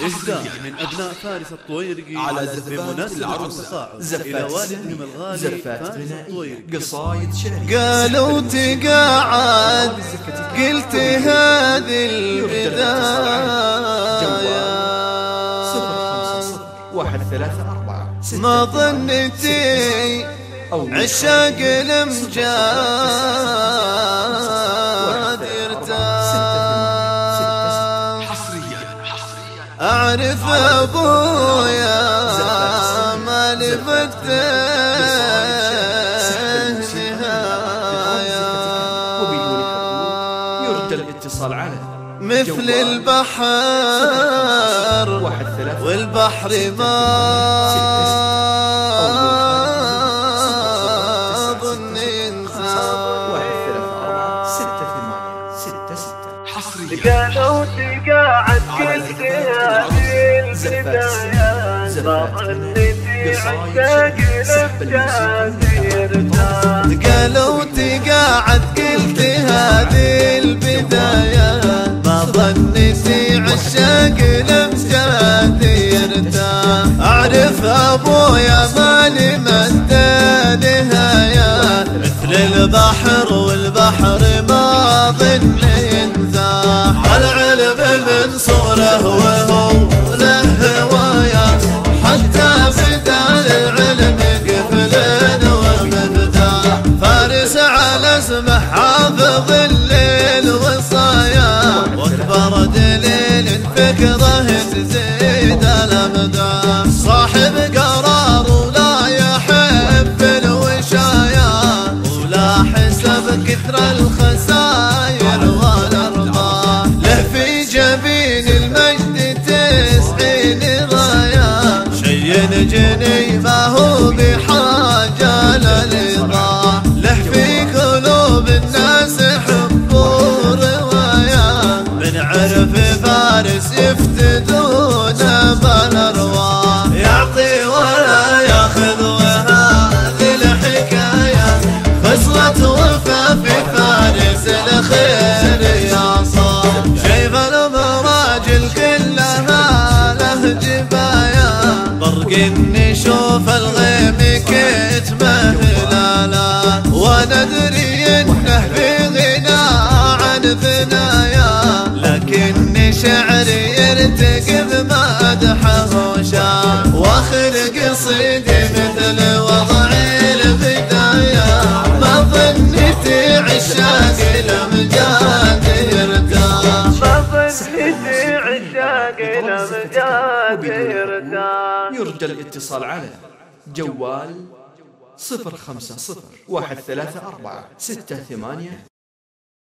إهداء من أبناء فارس الطويرقي على بمناسبة التصاعد إلى والدهم الغالي زفات فارس غنائية، الطويرقي. قصايد شعرية. قالوا تقاعد قلت هذه البداية، 0501334 ما ظنتي عشاق الامجاد يرتاح. اعرف ابويا ما لفته نهاية، يرد الاتصال على مثل البحر والبحر ما ظن انسان. قالوا تقاعد قلت هذه البداية، ما ظنتي عشاق الامجاد يرتاح. قالوا تقاعد قلت هذه البداية، ما ظنتي عشاق الامجاد يرتاح. اعرف ابويا ما لمد نهاية، مثل البحر والبحر ما ظن ينزاح. العلم من صغره وهو له هواية، حتى بدال العلم قفل ومفتاح. فارس على اسمه حافظ الليل وصايا، واكبر دليل فكره تزيد الامداح. صاحب قرار ولا يحب الوشايا، ولا حسب كثر الخساير والارباح. له في جبين المجد 90 غاية، شي جني ما هو بحاجة للإيضاح. له في قلوب الناس حب ورواية، من عرف فارس يفتدون بالأرواح. يعطي ولا ياخذ وهذه الحكاية، خصلة وفا في فارس الخير يا صاح. شيب المراجل كلها له جباية، برق نشوف الغيم كتمه لالا. وندري انه في غنى عن ثنايا، لكن شعري يرتقب مدحه وشاع. واخر قصيدي مثل وضع البداية، ما ظنتي عشاق الامجاد يرتاح. ما ظنتي عشاق الامجاد يرتاح. يرد الاتصال على جوال 050134688